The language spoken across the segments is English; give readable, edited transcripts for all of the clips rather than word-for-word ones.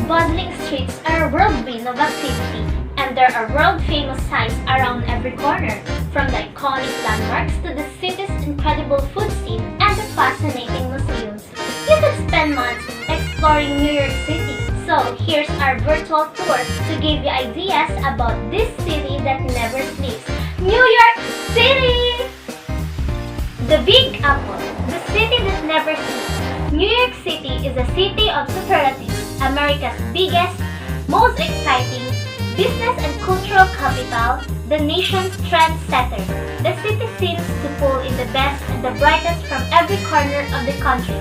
bustling streets are a whirlwind of activity, and there are world-famous sights around every corner, from the iconic landmarks to the city's incredible food scene and the fascinating museums. You could spend months exploring New York City, so here's our virtual tour to give you ideas about this city that never sleeps. New York City! The Big Apple, the city that never sleeps. New York City is a city of superlatives, America's biggest, most exciting business and cultural capital, the nation's trendsetter. The city seems to pull in the best and the brightest from every corner of the country.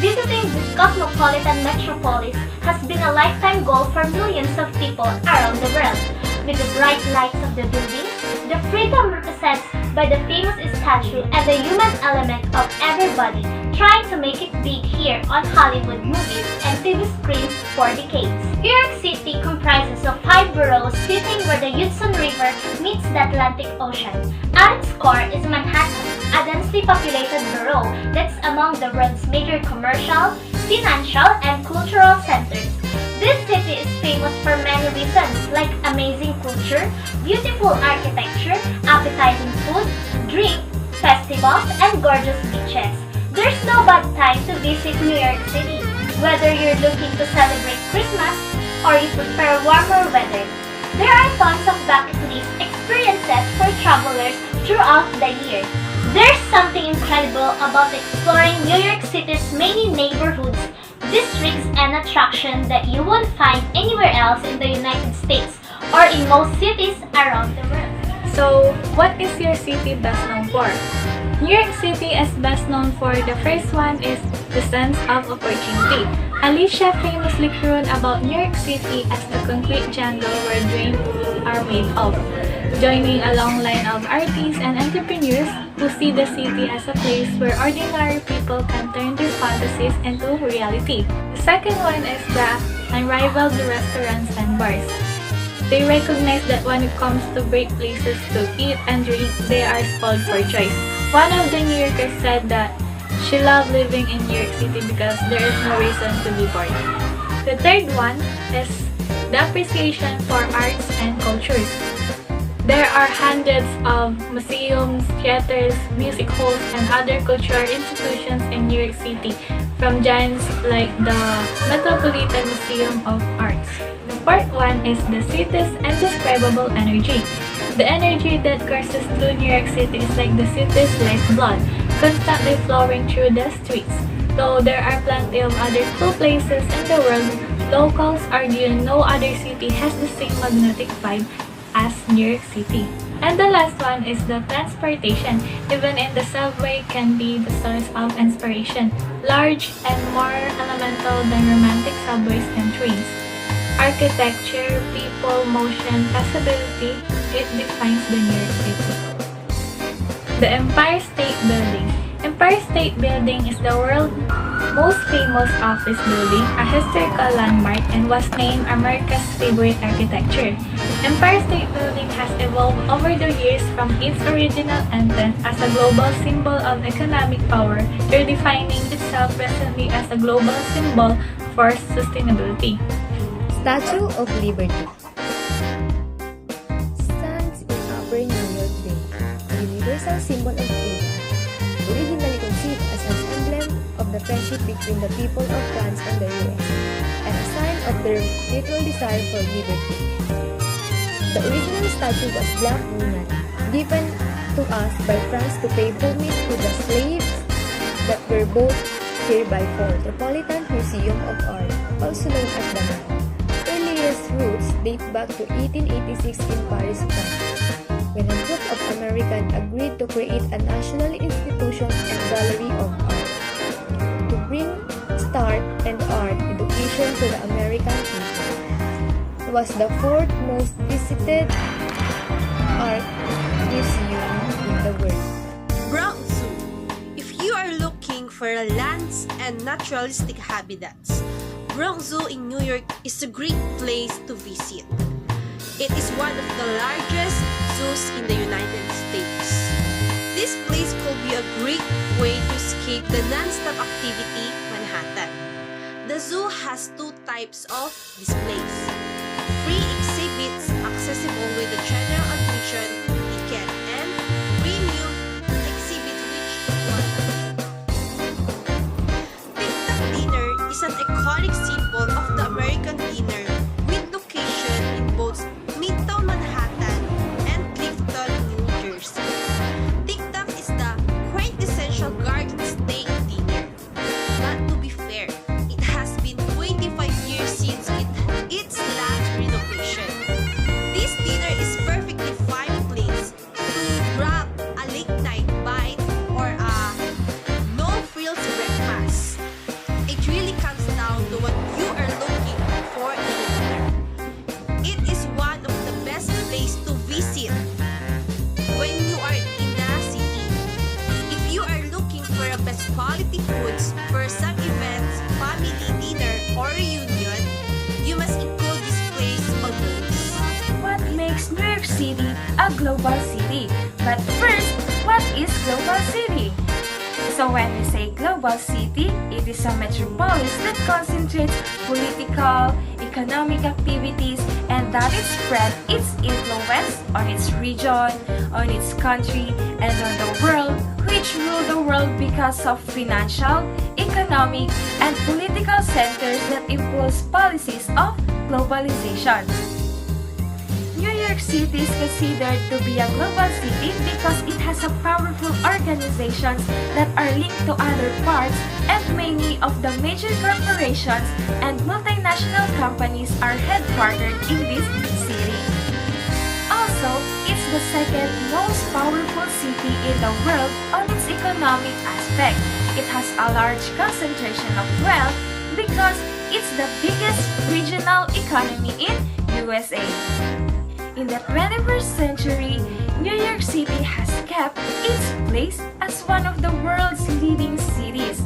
Visiting this cosmopolitan metropolis has been a lifetime goal for millions of people around the world. With the bright lights of the buildings, the freedom represented by the famous statue, and the human element of everybody trying to make it big here on Hollywood movies and TV screens for decades. New York City comprises of 5 boroughs sitting where the Hudson River meets the Atlantic Ocean. At its core is Manhattan, a densely populated borough that's among the world's major commercial, financial, and cultural centers. This city is famous for many reasons like amazing culture, beautiful architecture, appetizing food, drink, festivals, and gorgeous beaches. There's no bad time to visit New York City, whether you're looking to celebrate Christmas or you prefer warmer weather. There are tons of bucket list experiences for travelers throughout the year. There's something incredible about exploring New York City's many neighborhoods, districts, and attractions that you won't find anywhere else in the United States or in most cities around the world. So, what is your city best known for? New York City is best known for the first one is the sense of opportunity. Alicia famously crooned about New York City as the concrete jungle where dreams are made of, joining a long line of artists and entrepreneurs who see the city as a place where ordinary people can turn their fantasies into reality. The second one is the unrivaled restaurants and bars. They recognize that when it comes to great places to eat and drink, they are spoiled for choice. One of the New Yorkers said that she loved living in New York City because there is no reason to be bored. The third one is the appreciation for arts and cultures. There are hundreds of museums, theaters, music halls, and other cultural institutions in New York City, from giants like the Metropolitan Museum of Arts. The fourth one is the city's indescribable energy. The energy that courses through New York City is like the city's lifeblood, constantly flowing through the streets. Though there are plenty of other cool places in the world, locals argue no other city has the same magnetic vibe as New York City. And the last one is the transportation. Even in the subway can be the source of inspiration, large and more elemental than romantic subways and trains. Architecture, people, motion, possibility, it defines the New York City. The Empire State Building. Empire State Building is the world's most famous office building, a historical landmark, and was named America's favorite architecture. Empire State Building has evolved over the years from its original intent as a global symbol of economic power, redefining itself recently as a global symbol for sustainability. Statue of Liberty stands in Upper New York Bay, a universal symbol of freedom, originally conceived as an emblem of the friendship between the people of France and the US, and a sign of their mutual desire for liberty. The original statue was black woman, given to us by France to pay homage to the slaves that were bought here by Metropolitan Museum of Art, also known as the Met. Earliest roots date back to 1886 in Paris, France, when a group of Americans agreed to create a national institution and gallery of art to bring art and art education to the American people. It was the fourth most visited art museum in the world. Bronx Zoo. If you are looking for lands and naturalistic habitats, Bronx Zoo in New York is a great place to visit. It is one of the largest zoos in the United States. This place could be a great way to escape the non-stop activity Manhattan. The zoo has two types of displays. Free exhibits accessible with the general admission ticket and premium exhibits which TikTok dinner is an iconic symbol of the American dinner with location in both Midtown Manhattan and Clifton, New Jersey. TikTok is the quintessential Garden State dinner. But to be fair, it has been 25 years since its last renovation. This dinner is perfectly fine place to grab a late night bite or a no-frills breakfast. It really comes down to what you are looking for in a dinner. It is one of the best places to visit when you are in a city. If you are looking for a best quality foods for some events, family dinner, or reunion, you must include this place on the list. What makes New York City a global city? But first, what is global city? So when we say global city, it is a metropolis that concentrates political, economic activities, and that it spread its influence on its region, on its country, and on the world, which rule the world because of financial, economic, and political centers that impulse policies of globalization. New York City is considered to be a global city because it has a powerful organizations that are linked to other parts, and many of the major corporations and multinational companies are headquartered in this city. Also, it's the second most powerful city in the world on its economic aspect. It has a large concentration of wealth because it's the biggest regional economy in USA. In the 21st century, New York City has kept its place as one of the world's leading cities.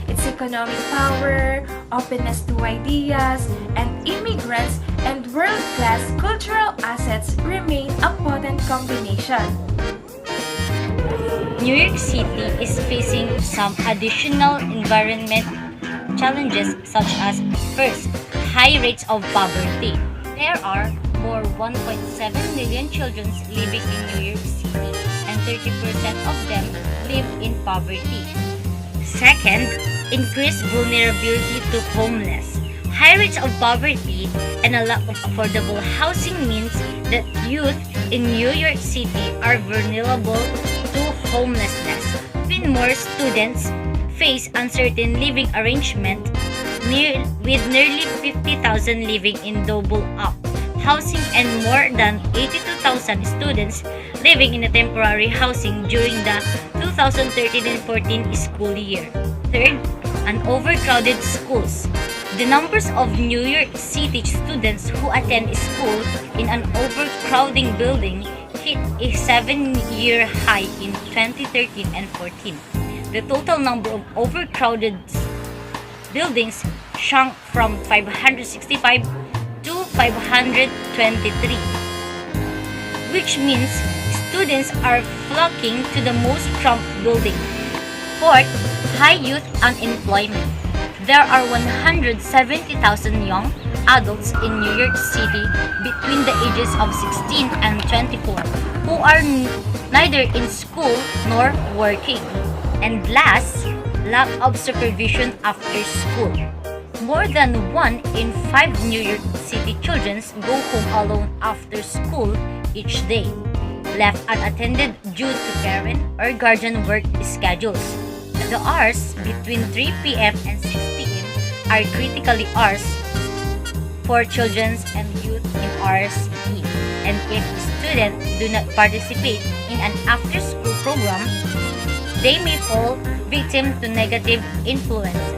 Its economic power, openness to ideas and immigrants, and world-class cultural assets remain a potent combination. New York City is facing some additional environment challenges such as first, high rates of poverty. There are more 1.7 million children living in New York City and 30% of them live in poverty. Second, increased vulnerability to homeless. High rates of poverty and a lack of affordable housing means that youth in New York City are vulnerable to homelessness. When more students face uncertain living arrangement, with nearly 50,000 living in double-up housing and more than 82,000 students living in a temporary housing during the 2013 and 14 school year. Third, an overcrowded schools. The numbers of New York City students who attend school in an overcrowding building hit a 7-year high in 2013 and 14. The total number of overcrowded buildings shrunk from 565 to 523, which means students are flocking to the most cramped building. Fourth, high youth unemployment. There are 170,000 young adults in New York City between the ages of 16 and 24 who are neither in school nor working. And last, lack of supervision after school. More than 1 in 5 New York City children go home alone after school each day, left unattended due to parent or guardian work schedules. The hours between 3 p.m. and 6 p.m. are critically hours for children and youth in RSE. And if students do not participate in an after-school program, they may fall victim to negative influence.